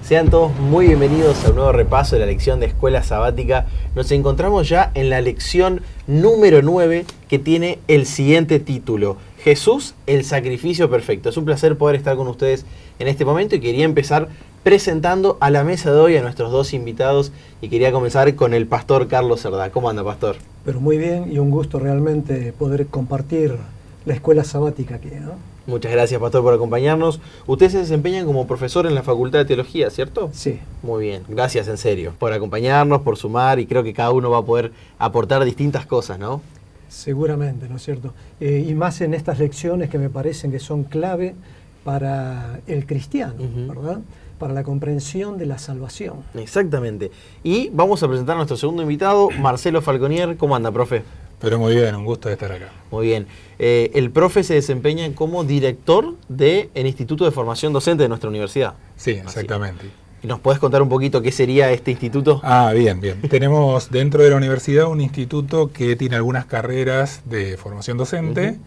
Sean todos muy bienvenidos a un nuevo repaso de la lección de Escuela Sabática. Nos encontramos ya en la lección número 9, que tiene el siguiente título: Jesús, el sacrificio perfecto. Es un placer poder estar con ustedes en este momento y quería empezar presentando a la mesa de hoy a nuestros dos invitados y quería comenzar con el pastor Carlos Cerdá. ¿Cómo anda, pastor? Pero muy bien, y un gusto realmente poder compartir la Escuela Sabática aquí, ¿no? Muchas gracias, pastor, por acompañarnos. Usted se desempeña como profesor en la Facultad de Teología, ¿cierto? Sí. Muy bien, gracias en serio por acompañarnos, por sumar, y creo que cada uno va a poder aportar distintas cosas, ¿no? Seguramente, ¿no es cierto? Y más en estas lecciones que me parecen que son clave para el cristiano, ¿verdad? Para la comprensión de la salvación. Exactamente. Y vamos a presentar a nuestro segundo invitado, Marcelo Falconier. ¿Cómo anda, profe? Pero muy bien, un gusto de estar acá. Muy bien. El profe se desempeña como director del Instituto de Formación Docente de nuestra universidad. Sí, exactamente. ¿Nos podés contar un poquito qué sería este instituto? Bien. Tenemos dentro de la universidad un instituto que tiene algunas carreras de formación docente.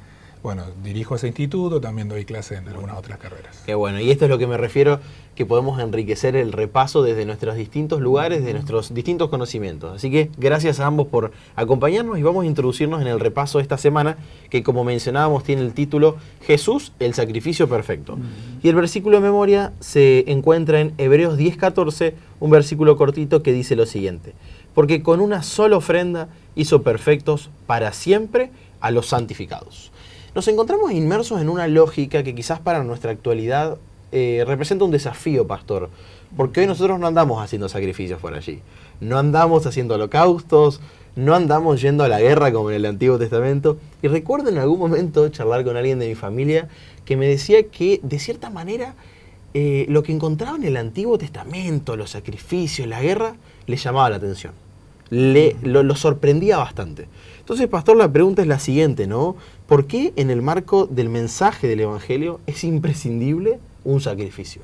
Bueno, dirijo ese instituto, también doy clase en algunas otras carreras. Qué bueno, y esto es lo que me refiero, que podemos enriquecer el repaso desde nuestros distintos lugares, de nuestros distintos conocimientos. Así que gracias a ambos por acompañarnos y vamos a introducirnos en el repaso de esta semana, que como mencionábamos tiene el título Jesús, el sacrificio perfecto. Y el versículo de memoria se encuentra en Hebreos 10:14, un versículo cortito que dice lo siguiente: porque con una sola ofrenda hizo perfectos para siempre a los santificados. Nos encontramos inmersos en una lógica que quizás para nuestra actualidad representa un desafío, pastor, porque hoy nosotros no andamos haciendo sacrificios por allí, no andamos haciendo holocaustos, no andamos yendo a la guerra como en el Antiguo Testamento. Y recuerdo en algún momento charlar con alguien de mi familia que me decía que de cierta manera lo que encontraba en el Antiguo Testamento, los sacrificios, la guerra, le llamaba la atención, lo sorprendía bastante. Entonces, pastor, la pregunta es la siguiente, ¿no? ¿Por qué en el marco del mensaje del Evangelio es imprescindible un sacrificio?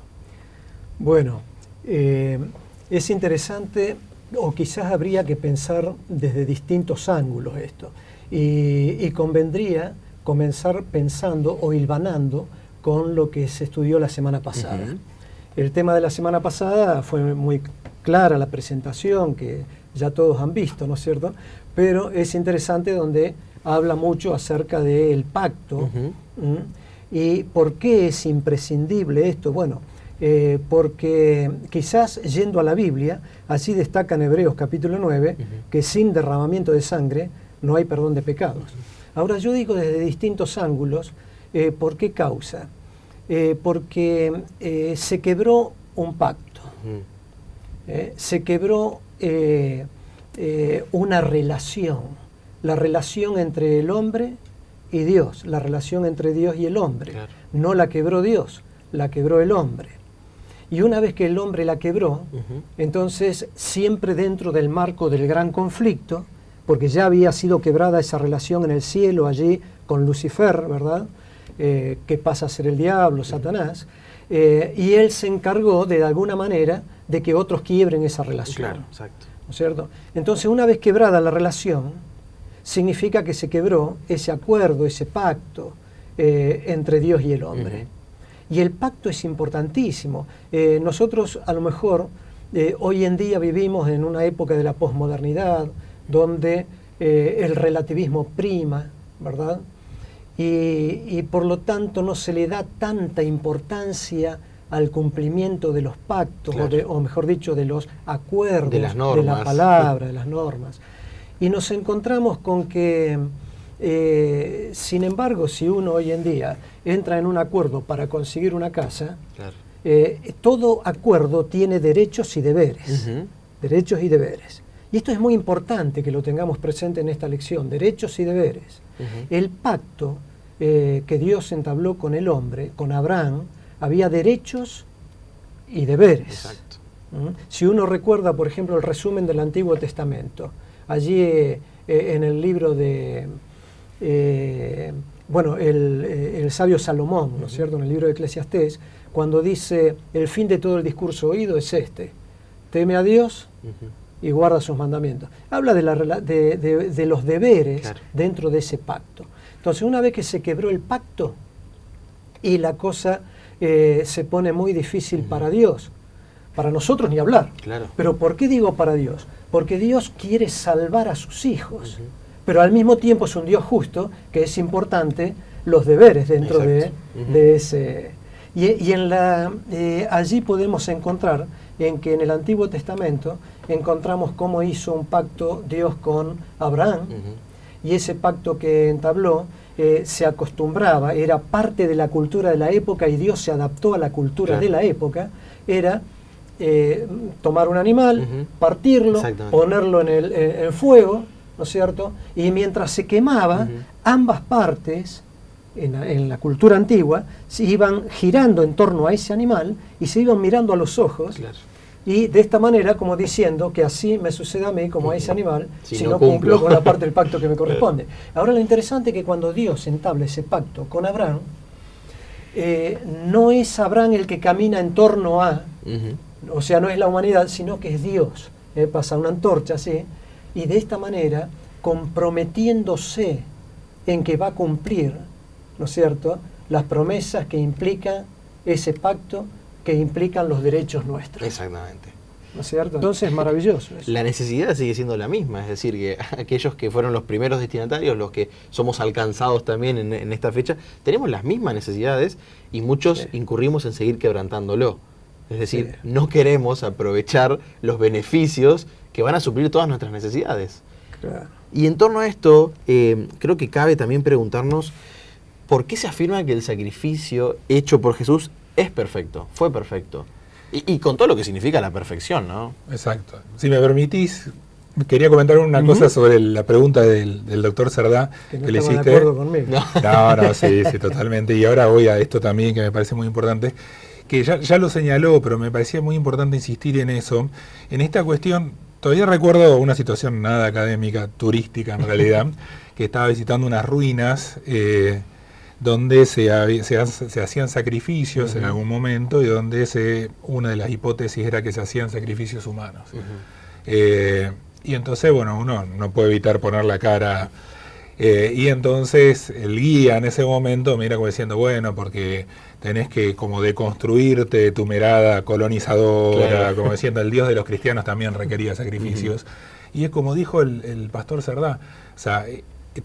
Bueno, es interesante, o quizás habría que pensar desde distintos ángulos esto, y convendría comenzar pensando o hilvanando con lo que se estudió la semana pasada. El tema de la semana pasada fue muy clara, la presentación que ya todos han visto, ¿no es cierto? Pero es interesante donde habla mucho acerca del pacto. ¿Y por qué es imprescindible esto? Bueno, porque quizás yendo a la Biblia, allí destaca en Hebreos capítulo 9, que sin derramamiento de sangre no hay perdón de pecados. Ahora yo digo desde distintos ángulos, ¿por qué causa? Porque se quebró un pacto, se quebró una relación, la relación entre el hombre y Dios, la relación entre Dios y el hombre. Claro. No la quebró Dios, la quebró el hombre. Y una vez que el hombre la quebró, entonces siempre dentro del marco del gran conflicto, porque ya había sido quebrada esa relación en el cielo allí con Lucifer, ¿verdad? Que pasa a ser el diablo, Satanás, y él se encargó de alguna manera de que otros quiebren esa relación. Claro, exacto. ¿No es cierto? Entonces, una vez quebrada la relación, significa que se quebró ese acuerdo, ese pacto entre Dios y el hombre. Y el pacto es importantísimo. Nosotros, a lo mejor, hoy en día vivimos en una época de la posmodernidad, donde el relativismo prima, ¿verdad? Y por lo tanto no se le da tanta importancia al cumplimiento de los pactos, claro, o mejor dicho, de los acuerdos, de las normas, de la palabra, de las normas. Y nos encontramos con que, sin embargo, si uno hoy en día entra en un acuerdo para conseguir una casa, claro, todo acuerdo tiene derechos y deberes. Derechos y deberes. Y esto es muy importante que lo tengamos presente en esta lección, derechos y deberes. El pacto que Dios entabló con el hombre, con Abraham, había derechos y deberes. Exacto. Si uno recuerda, por ejemplo, el resumen del Antiguo Testamento, allí en el libro de, el sabio Salomón, ¿no es cierto?, en el libro de Eclesiastés, cuando dice, el fin de todo el discurso oído es este: teme a Dios y guarda sus mandamientos. Habla de los deberes, claro, dentro de ese pacto. Entonces, una vez que se quebró el pacto y la cosa se pone muy difícil para Dios, Para nosotros ni hablar. Claro. Pero ¿por qué digo para Dios? Porque Dios quiere salvar a sus hijos. Pero al mismo tiempo es un Dios justo, que es importante los deberes dentro de ese. Y allí podemos encontrar en que en el Antiguo Testamento encontramos cómo hizo un pacto Dios con Abraham, y ese pacto que entabló se acostumbraba, era parte de la cultura de la época, y Dios se adaptó a la cultura de la época, era tomar un animal, partirlo, ponerlo en el fuego, ¿no es cierto? Y mientras se quemaba, ambas partes, en la cultura antigua, se iban girando en torno a ese animal y se iban mirando a los ojos, y de esta manera como diciendo que así me sucede a mí como a ese animal, si no cumplo con la parte del pacto que me corresponde. Ahora lo interesante es que cuando Dios entabla ese pacto con Abraham, no es Abraham el que camina en torno a, o sea, no es la humanidad, sino que es Dios. Pasa una antorcha así, y de esta manera, comprometiéndose en que va a cumplir, ¿no es cierto?, las promesas que implica ese pacto, que implican los derechos nuestros. Exactamente. ¿No es cierto? Entonces, maravilloso eso. La necesidad sigue siendo la misma, es decir, que aquellos que fueron los primeros destinatarios, los que somos alcanzados también en esta fecha, tenemos las mismas necesidades y muchos incurrimos en seguir quebrantándolo. Es decir, no queremos aprovechar los beneficios que van a suplir todas nuestras necesidades. Claro. Y en torno a esto, creo que cabe también preguntarnos por qué se afirma que el sacrificio hecho por Jesús es perfecto, fue perfecto. Y con todo lo que significa la perfección, ¿no? Exacto. Si me permitís, quería comentar una cosa sobre la pregunta del doctor Cerdá que no le estaban hiciste. de acuerdo conmigo. No, sí, totalmente. Y ahora voy a esto también que me parece muy importante, que ya lo señaló, pero me parecía muy importante insistir en eso. En esta cuestión, todavía recuerdo una situación nada académica, turística en realidad, que estaba visitando unas ruinas donde se hacían sacrificios en algún momento, y donde una de las hipótesis era que se hacían sacrificios humanos. Y entonces, bueno, uno no puede evitar poner la cara. Y entonces el guía en ese momento mira como diciendo, bueno, porque tenés que como deconstruirte tu mirada colonizadora, como diciendo, el Dios de los cristianos también requería sacrificios. Y es como dijo el pastor Cerdá, o sea,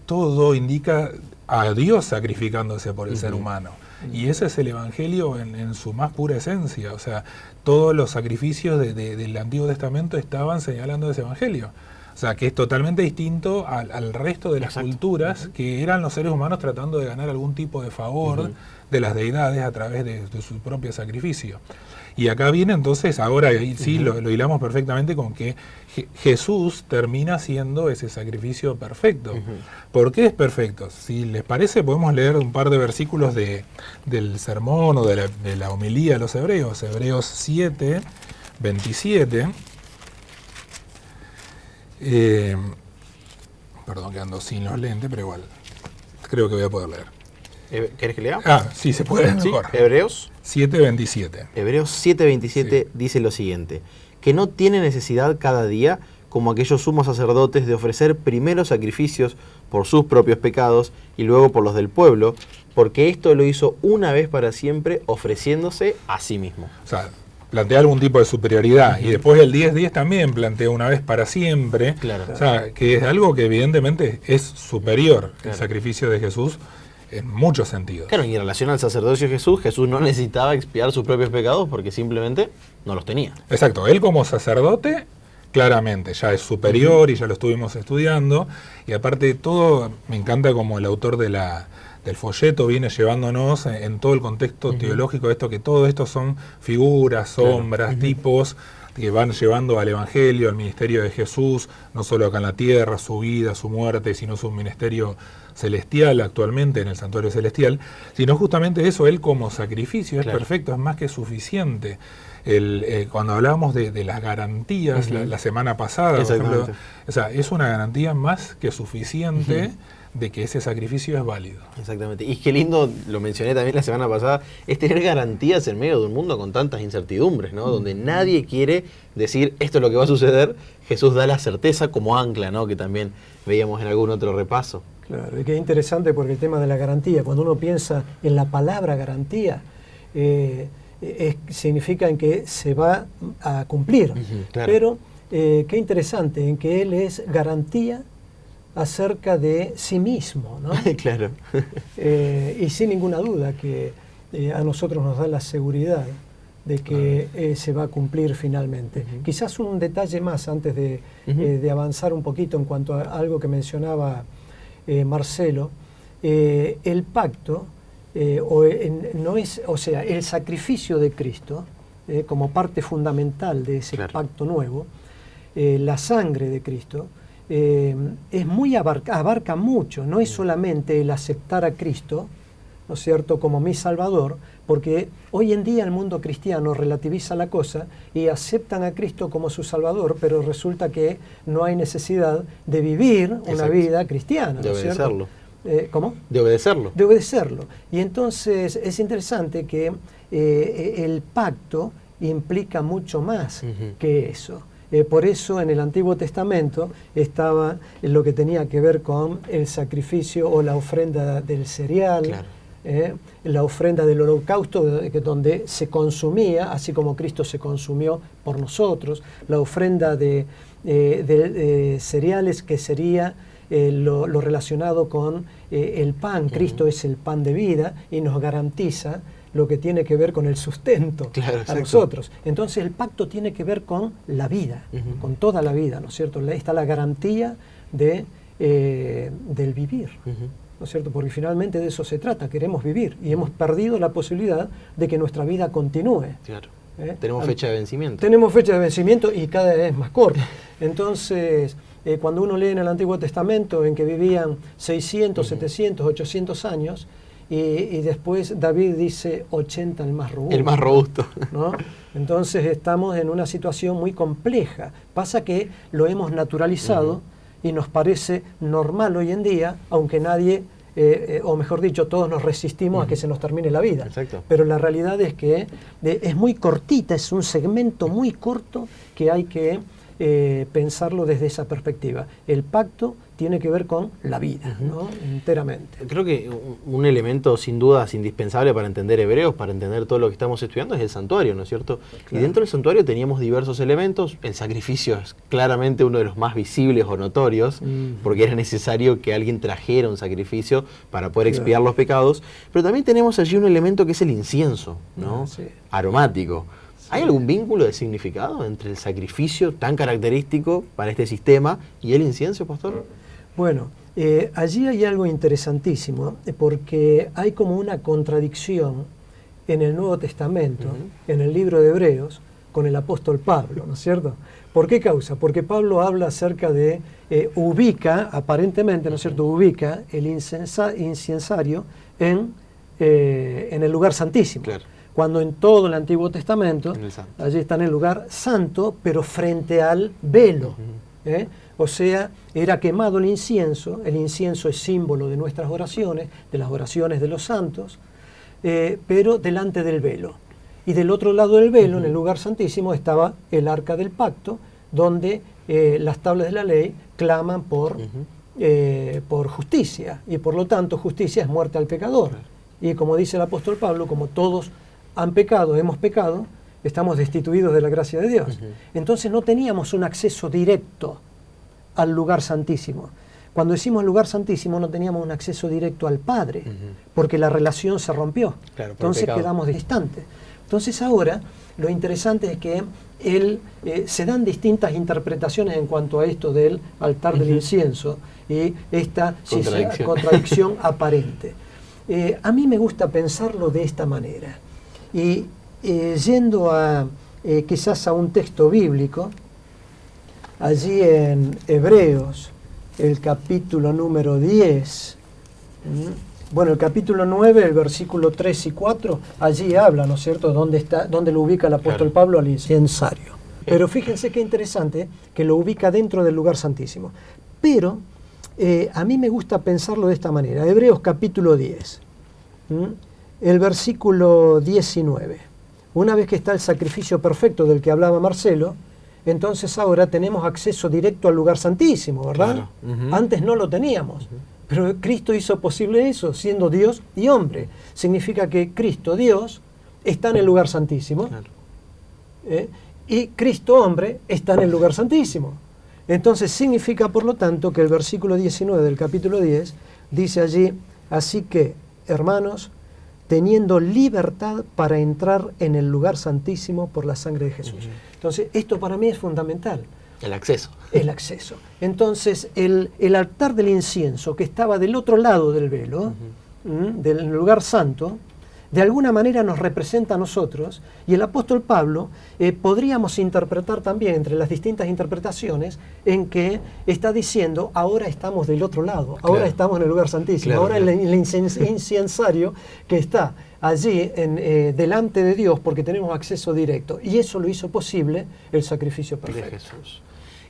todo indica a Dios sacrificándose por el ser humano. Y ese es el Evangelio en su más pura esencia. O sea, todos los sacrificios del Antiguo Testamento estaban señalando ese Evangelio. O sea, que es totalmente distinto al resto de las culturas, que eran los seres humanos tratando de ganar algún tipo de favor de las deidades a través de su propio sacrificio. Y acá viene entonces, ahora sí lo hilamos perfectamente con que Jesús termina siendo ese sacrificio perfecto. ¿Por qué es perfecto? Si les parece, podemos leer un par de versículos del sermón o de la homilía de los hebreos. Hebreos 7, 27. Perdón que ando sin los lentes, pero igual creo que voy a poder leer. ¿Querés que lea? Sí, se puede. ¿Sí? Mejor. Hebreos 7:27. Hebreos 7:27 dice lo siguiente: que no tiene necesidad cada día, como aquellos sumos sacerdotes, de ofrecer primero sacrificios por sus propios pecados y luego por los del pueblo, porque esto lo hizo una vez para siempre, ofreciéndose a sí mismo. O sea, plantea algún tipo de superioridad. Y después el 10:10 también plantea una vez para siempre. Claro. O sea, que es algo que evidentemente es superior el sacrificio de Jesús en muchos sentidos. Claro, y en relación al sacerdocio de Jesús, Jesús no necesitaba expiar sus propios pecados porque simplemente no los tenía. Exacto, él como sacerdote claramente ya es superior y ya lo estuvimos estudiando, y aparte de todo me encanta como el autor del folleto viene llevándonos en todo el contexto teológico de esto, que todo esto son figuras, sombras, tipos que van llevando al Evangelio, al ministerio de Jesús, no solo acá en la tierra, su vida, su muerte, sino su ministerio celestial actualmente en el santuario celestial, sino justamente eso, él como sacrificio es perfecto, es más que suficiente. Cuando hablábamos de las garantías la semana pasada, por ejemplo, o sea, es una garantía más que suficiente de que ese sacrificio es válido. Exactamente. Y qué lindo, lo mencioné también la semana pasada, es tener garantías en medio de un mundo con tantas incertidumbres, ¿no? Donde nadie quiere decir esto es lo que va a suceder. Jesús da la certeza como ancla, ¿no? Que también veíamos en algún otro repaso. Claro, y que es interesante porque el tema de la garantía, cuando uno piensa en la palabra garantía, significa en que se va a cumplir. Claro. Pero qué interesante, en que Él es garantía acerca de sí mismo, ¿no? Claro. Y sin ninguna duda que a nosotros nos da la seguridad de que se va a cumplir finalmente. Quizás un detalle más antes de avanzar un poquito en cuanto a algo que mencionaba Marcelo. El pacto, no es, o sea, el sacrificio de Cristo como parte fundamental de ese pacto nuevo, la sangre de Cristo, es muy abarca mucho, no es solamente el aceptar a Cristo, ¿no es cierto?, como mi Salvador, porque hoy en día el mundo cristiano relativiza la cosa y aceptan a Cristo como su Salvador, pero resulta que no hay necesidad de vivir una vida cristiana, ¿no es cierto? De obedecerlo. ¿Cómo? De obedecerlo. De obedecerlo. Y entonces es interesante que el pacto implica mucho más que eso. Por eso en el Antiguo Testamento estaba lo que tenía que ver con el sacrificio o la ofrenda del cereal, la ofrenda del holocausto, donde se consumía, así como Cristo se consumió por nosotros, la ofrenda de cereales, que sería lo relacionado con el pan. Cristo es el pan de vida y nos garantiza lo que tiene que ver con el sustento a nosotros. Entonces el pacto tiene que ver con la vida, con toda la vida, ¿no es cierto? Está la garantía del vivir, ¿no es cierto? Porque finalmente de eso se trata, queremos vivir y hemos perdido la posibilidad de que nuestra vida continúe. Claro. Tenemos fecha de vencimiento. Tenemos fecha de vencimiento y cada vez más corta. Entonces, cuando uno lee en el Antiguo Testamento en que vivían 600, 700, 800 años, y después David dice 80 el más robusto. El más robusto. ¿No? Entonces estamos en una situación muy compleja. Pasa que lo hemos naturalizado y nos parece normal hoy en día, aunque nadie, o mejor dicho, todos nos resistimos a que se nos termine la vida. Exacto. Pero la realidad es que es muy cortita, es un segmento muy corto que hay que pensarlo desde esa perspectiva. El pacto tiene que ver con la vida, ¿no? Enteramente. Creo que un elemento sin dudas indispensable para entender Hebreos, para entender todo lo que estamos estudiando, es el santuario, ¿no es cierto? Claro. Y dentro del santuario teníamos diversos elementos. El sacrificio es claramente uno de los más visibles o notorios, porque era necesario que alguien trajera un sacrificio para poder expiar los pecados. Pero también tenemos allí un elemento que es el incienso, ¿no? Aromático. ¿Hay algún vínculo de significado entre el sacrificio tan característico para este sistema y el incienso, pastor? Bueno, allí hay algo interesantísimo, porque hay como una contradicción en el Nuevo Testamento, en el libro de Hebreos, con el apóstol Pablo, ¿no es cierto? ¿Por qué causa? Porque Pablo habla acerca de, ubica, aparentemente, ¿no es cierto?, ubica el incensario en el lugar santísimo. Claro. Cuando en todo el Antiguo Testamento, allí está en el lugar santo, pero frente al velo. O sea, era quemado el incienso es símbolo de nuestras oraciones, de las oraciones de los santos, pero delante del velo. Y del otro lado del velo, en el lugar santísimo, estaba el arca del pacto, donde las tablas de la ley claman por justicia, y por lo tanto justicia es muerte al pecador. Y como dice el apóstol Pablo, como todos han pecado, hemos pecado, estamos destituidos de la gracia de Dios. Entonces no teníamos un acceso directo al lugar santísimo. Cuando decimos lugar santísimo no teníamos un acceso directo al Padre, porque la relación se rompió. Claro, entonces quedamos distantes. Entonces ahora lo interesante es que se dan distintas interpretaciones en cuanto a esto del altar del incienso y esta contradicción aparente. A mí me gusta pensarlo de esta manera. Y yendo quizás a un texto bíblico, allí en Hebreos, el capítulo número 10, bueno, el capítulo 9, el versículo 3 y 4, allí habla, ¿no es cierto?, dónde lo ubica el apóstol Pablo al incensario. Pero fíjense qué interesante que lo ubica dentro del lugar santísimo. Pero a mí me gusta pensarlo de esta manera. Hebreos capítulo 10. El versículo 19. Una vez que está el sacrificio perfecto del que hablaba Marcelo, entonces ahora tenemos acceso directo al lugar santísimo, ¿verdad? Claro. Antes no lo teníamos. Pero Cristo hizo posible eso, siendo Dios y hombre. Significa que Cristo, Dios, está en el lugar santísimo. Claro. Y Cristo hombre está en el lugar santísimo. Entonces significa, por lo tanto, que el versículo 19 del capítulo 10 dice allí: así que, hermanos, teniendo libertad para entrar en el lugar santísimo por la sangre de Jesús. Entonces, esto para mí es fundamental. El acceso. El acceso. Entonces, el altar del incienso, que estaba del otro lado del velo, del lugar santo, de alguna manera nos representa a nosotros, y el apóstol Pablo podríamos interpretar también, entre las distintas interpretaciones, en que está diciendo: ahora estamos del otro lado, ahora Claro. estamos en el lugar santísimo, Claro, ahora claro. el incensario que está allí delante de Dios, porque tenemos acceso directo, y eso lo hizo posible el sacrificio De perfecto. Jesús.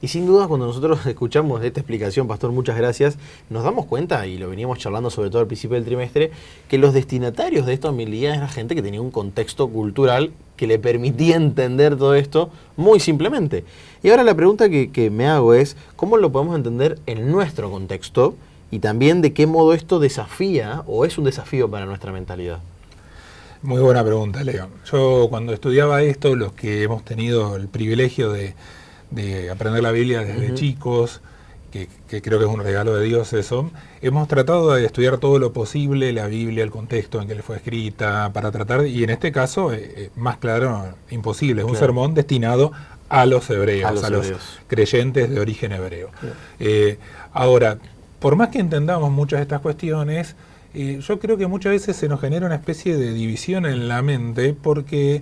Y sin duda, cuando nosotros escuchamos esta explicación, Pastor, muchas gracias, nos damos cuenta, y lo veníamos charlando sobre todo al principio del trimestre, que los destinatarios de esta homilía era gente que tenía un contexto cultural que le permitía entender todo esto muy simplemente. Y ahora la pregunta que me hago es: ¿cómo lo podemos entender en nuestro contexto? Y también de qué modo esto desafía o es un desafío para nuestra mentalidad. Muy buena pregunta, Leo. Yo cuando estudiaba esto, los que hemos tenido el privilegio de aprender la Biblia desde chicos, que creo que es un regalo de Dios eso, hemos tratado de estudiar todo lo posible la Biblia, el contexto en que le fue escrita, para tratar, y en este caso, más claro, imposible, es un Claro. sermón destinado a los hebreos, A los los hebreos. creyentes de origen hebreo. Ahora, por más que entendamos muchas de estas cuestiones, yo creo que muchas veces se nos genera una especie de división en la mente, porque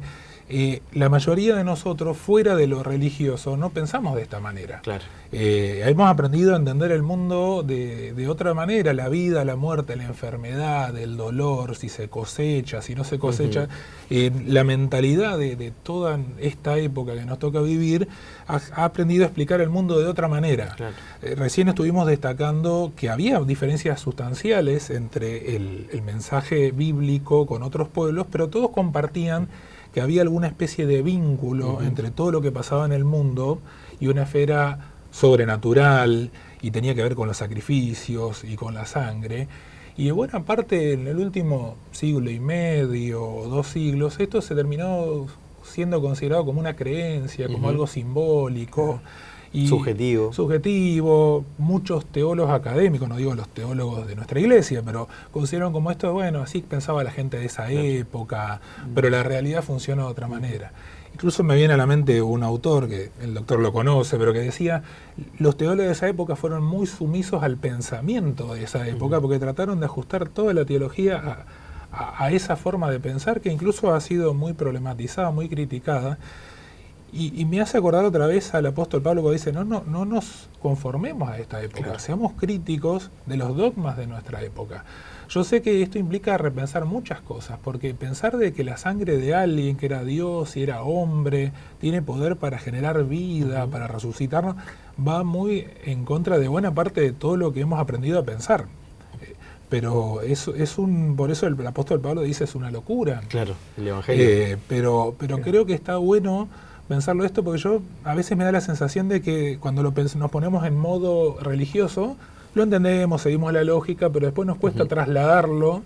la mayoría de nosotros, fuera de lo religioso, no pensamos de esta manera. Claro. Hemos aprendido a entender el mundo de otra manera: la vida, la muerte, la enfermedad, el dolor, si se cosecha, si no se cosecha. La mentalidad de toda esta época que nos toca vivir ha aprendido a explicar el mundo de otra manera. Claro. Recién estuvimos destacando que había diferencias sustanciales entre el mensaje bíblico con otros pueblos, pero todos compartían que había alguna especie de vínculo entre todo lo que pasaba en el mundo y una esfera sobrenatural, y tenía que ver con los sacrificios y con la sangre. Y de buena parte, en el último siglo y medio o 2 siglos, esto se terminó siendo considerado como una creencia, como algo simbólico. Y subjetivo. Muchos teólogos académicos, no digo los teólogos de nuestra iglesia, pero consideraron como esto: bueno, así pensaba la gente de esa época, pero la realidad funciona de otra manera. Incluso me viene a la mente un autor, que el doctor lo conoce, pero que decía: los teólogos de esa época fueron muy sumisos al pensamiento de esa época, porque trataron de ajustar toda la teología a esa forma de pensar, que incluso ha sido muy problematizada, muy criticada. Y me hace acordar otra vez al apóstol Pablo, que dice: no nos conformemos a esta época, Claro. seamos críticos de los dogmas de nuestra época. Yo sé que esto implica repensar muchas cosas, porque pensar de que la sangre de alguien que era Dios y era hombre tiene poder para generar vida, para resucitarnos, va muy en contra de buena parte de todo lo que hemos aprendido a pensar. Pero por eso el apóstol Pablo dice: es una locura. Claro, el Evangelio. Pero creo que está bueno pensarlo esto, porque yo a veces me da la sensación de que cuando nos ponemos en modo religioso, lo entendemos, seguimos la lógica, pero después nos cuesta trasladarlo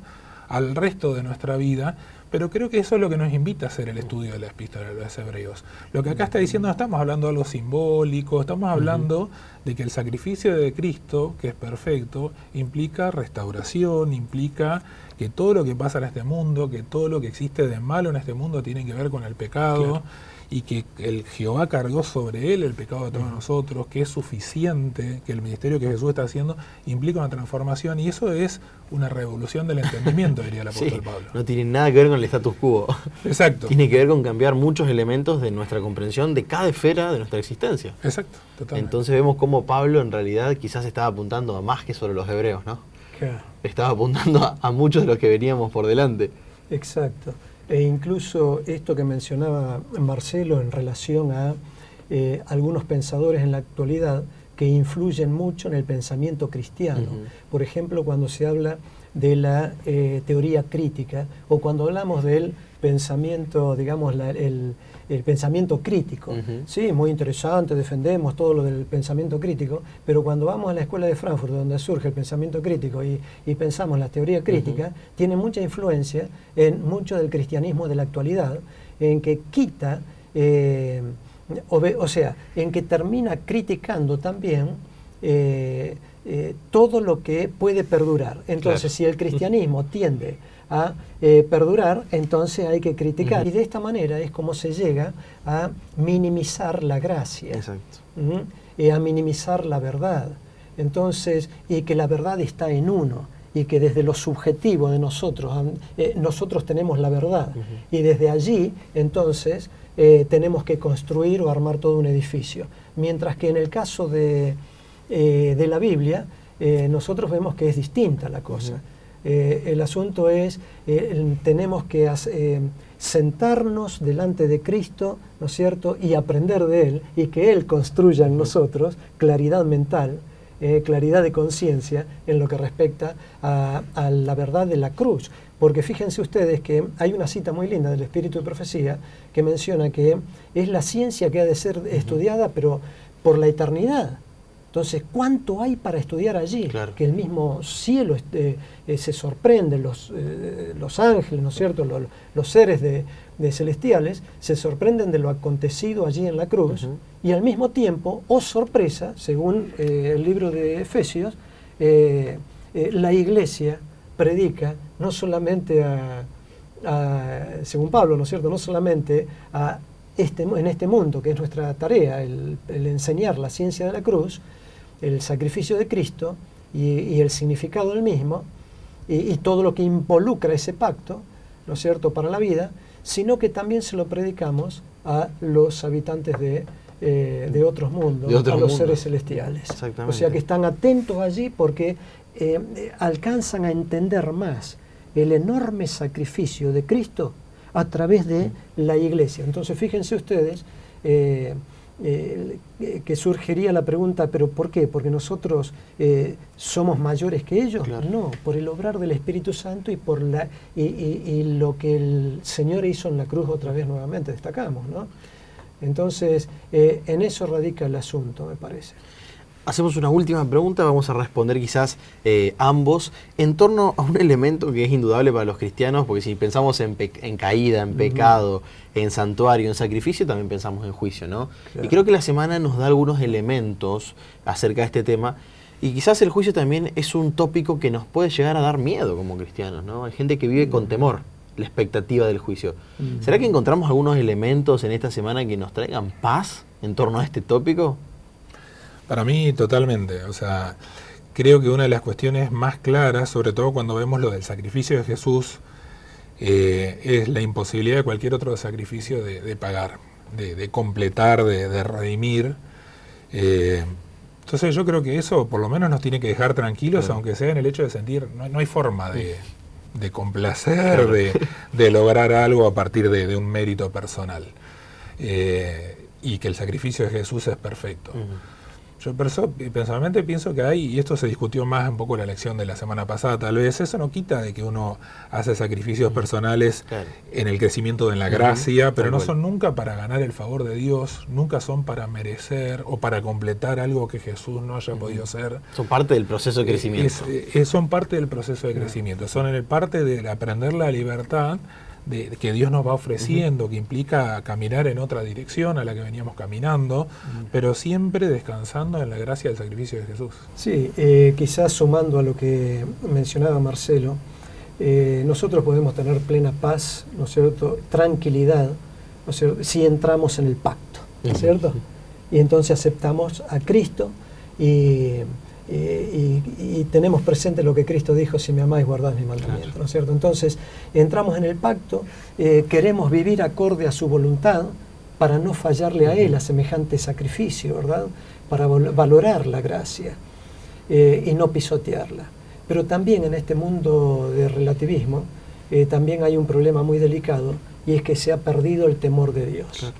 al resto de nuestra vida. Pero creo que eso es lo que nos invita a hacer el estudio de la epístola de los hebreos. Lo que acá está diciendo, no estamos hablando de algo simbólico, estamos hablando de que el sacrificio de Cristo, que es perfecto, implica restauración, implica que todo lo que pasa en este mundo, que todo lo que existe de malo en este mundo tiene que ver con el pecado. Claro. Y que el Jehová cargó sobre él el pecado de todos nosotros, que es suficiente, que el ministerio que Jesús está haciendo implica una transformación, y eso es una revolución del entendimiento, diría el apóstol Pablo. No tiene nada que ver con el status quo. Exacto. Tiene que ver con cambiar muchos elementos de nuestra comprensión de cada esfera de nuestra existencia. Exacto, totalmente. Entonces vemos cómo Pablo en realidad quizás estaba apuntando a más que sobre los hebreos, ¿no? Claro. Estaba apuntando a muchos de los que veníamos por delante. Exacto. E incluso esto que mencionaba Marcelo en relación a algunos pensadores en la actualidad que influyen mucho en el pensamiento cristiano. Por ejemplo, cuando se habla de la teoría crítica, o cuando hablamos del pensamiento, digamos, el pensamiento crítico. Sí, muy interesante, defendemos todo lo del pensamiento crítico, pero cuando vamos a la escuela de Frankfurt, donde surge el pensamiento crítico y pensamos la teoría crítica, tiene mucha influencia en mucho del cristianismo de la actualidad, en que quita, o sea, en que termina criticando también todo lo que puede perdurar. Entonces, si el cristianismo tiende a perdurar, entonces hay que criticar. Y de esta manera es como se llega a minimizar la gracia. Exacto. A minimizar la verdad. Entonces, y que la verdad está en uno, y que desde lo subjetivo de nosotros, nosotros tenemos la verdad. Y desde allí, entonces, tenemos que construir o armar todo un edificio. Mientras que en el caso de la Biblia, nosotros vemos que es distinta la cosa. El asunto es, tenemos que sentarnos delante de Cristo, ¿no es cierto?, y aprender de Él, y que Él construya en nosotros claridad mental, claridad de conciencia en lo que respecta a la verdad de la cruz. Porque fíjense ustedes que hay una cita muy linda del Espíritu de Profecía que menciona que es la ciencia que ha de ser estudiada, pero por la eternidad. Entonces, ¿cuánto hay para estudiar allí? Claro. Que el mismo cielo se sorprende, los ángeles, ¿no es cierto?, los seres celestiales se sorprenden de lo acontecido allí en la cruz, y al mismo tiempo, oh sorpresa, según el libro de Efesios, la Iglesia predica no solamente según Pablo, ¿no es cierto?, no solamente en este mundo, que es nuestra tarea, el enseñar la ciencia de la cruz, el sacrificio de Cristo y el significado del mismo, y todo lo que involucra ese pacto, ¿no es cierto?, para la vida, sino que también se lo predicamos a los habitantes de otros mundos, a los seres celestiales. O sea que están atentos allí porque alcanzan a entender más el enorme sacrificio de Cristo a través de la Iglesia. Entonces fíjense ustedes que surgiría la pregunta, ¿pero por qué? ¿Porque nosotros somos mayores que ellos? Claro. No, por el obrar del Espíritu Santo y por lo que el Señor hizo en la cruz otra vez nuevamente, destacamos, ¿no? Entonces, en eso radica el asunto, me parece. Hacemos una última pregunta, vamos a responder quizás ambos, en torno a un elemento que es indudable para los cristianos, porque si pensamos en caída, en pecado, en santuario, en sacrificio, también pensamos en juicio, ¿no? Claro. Y creo que la semana nos da algunos elementos acerca de este tema, y quizás el juicio también es un tópico que nos puede llegar a dar miedo como cristianos, ¿no? Hay gente que vive con temor la expectativa del juicio. ¿Será que encontramos algunos elementos en esta semana que nos traigan paz en torno a este tópico? Para mí totalmente, o sea, creo que una de las cuestiones más claras, sobre todo cuando vemos lo del sacrificio de Jesús, es la imposibilidad de cualquier otro sacrificio de pagar, de completar, de redimir. Entonces yo creo que eso por lo menos nos tiene que dejar tranquilos, aunque sea en el hecho de sentir, no hay forma de complacer, de lograr algo a partir de un mérito personal. Y que el sacrificio de Jesús es perfecto. Yo personalmente pienso que hay, y esto se discutió más un poco en la lección de la semana pasada, tal vez, eso no quita de que uno hace sacrificios personales en el crecimiento de la gracia, pero no son nunca para ganar el favor de Dios, nunca son para merecer o para completar algo que Jesús no haya podido hacer. Son parte del proceso de crecimiento. Son parte del proceso de crecimiento, son parte de aprender la libertad que Dios nos va ofreciendo, que implica caminar en otra dirección a la que veníamos caminando, pero siempre descansando en la gracia del sacrificio de Jesús. Sí, quizás sumando a lo que mencionaba Marcelo, nosotros podemos tener plena paz, ¿no es cierto?, tranquilidad, ¿no es cierto?, si entramos en el pacto, ¿no es cierto? Y entonces aceptamos a Cristo y tenemos presente lo que Cristo dijo: si me amáis, guardad mis mandamientos, ¿no es cierto? Entonces entramos en el pacto, queremos vivir acorde a su voluntad para no fallarle a Él a semejante sacrificio, ¿verdad? Para valorar la gracia y no pisotearla. Pero también en este mundo de relativismo también hay un problema muy delicado, y es que se ha perdido el temor de Dios.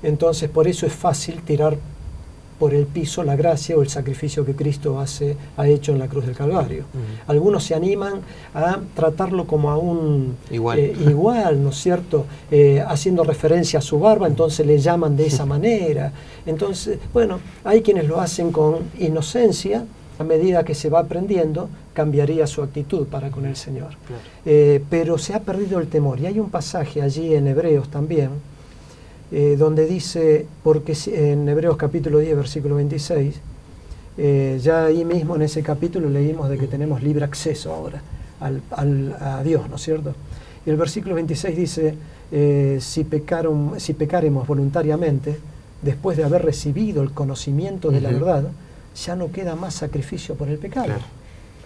Entonces por eso es fácil tirar por el piso la gracia o el sacrificio que Cristo ha hecho en la cruz del Calvario. Algunos se animan a tratarlo como a un igual, ¿no es cierto? Haciendo referencia a su barba, entonces le llaman de esa manera. Entonces, bueno, hay quienes lo hacen con inocencia. A medida que se va aprendiendo, cambiaría su actitud para con el Señor. Claro. Pero se ha perdido el temor. Y hay un pasaje allí en Hebreos también, donde dice, porque en Hebreos capítulo 10, versículo 26, ya ahí mismo en ese capítulo leímos de que tenemos libre acceso ahora a Dios, ¿no es cierto? Y el versículo 26 dice, si pecaremos voluntariamente, después de haber recibido el conocimiento de la verdad, ya no queda más sacrificio por el pecado. Claro.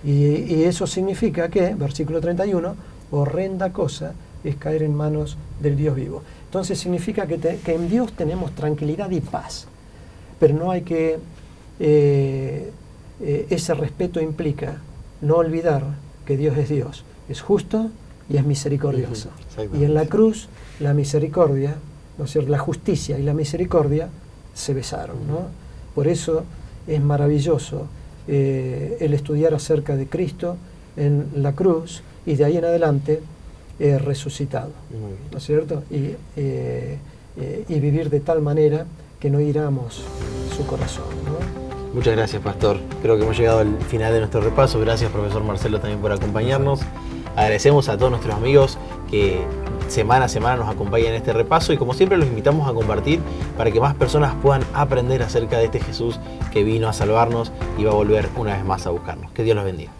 Y eso significa que, versículo 31, horrenda cosa es caer en manos del Dios vivo. Entonces significa que en Dios tenemos tranquilidad y paz, pero no hay que, ese respeto implica no olvidar que Dios es Dios, es justo y es misericordioso. Y en la cruz, la misericordia, ¿no es cierto?, la justicia y la misericordia se besaron, ¿no? Por eso es maravilloso el estudiar acerca de Cristo en la cruz y de ahí en adelante resucitado, ¿no es cierto? Y vivir de tal manera que no hiramos su corazón, ¿no? Muchas gracias, Pastor. Creo que hemos llegado al final de nuestro repaso. Gracias, profesor Marcelo, también por acompañarnos. Agradecemos a todos nuestros amigos que semana a semana nos acompañan en este repaso y como siempre los invitamos a compartir para que más personas puedan aprender acerca de este Jesús que vino a salvarnos y va a volver una vez más a buscarnos. Que Dios los bendiga.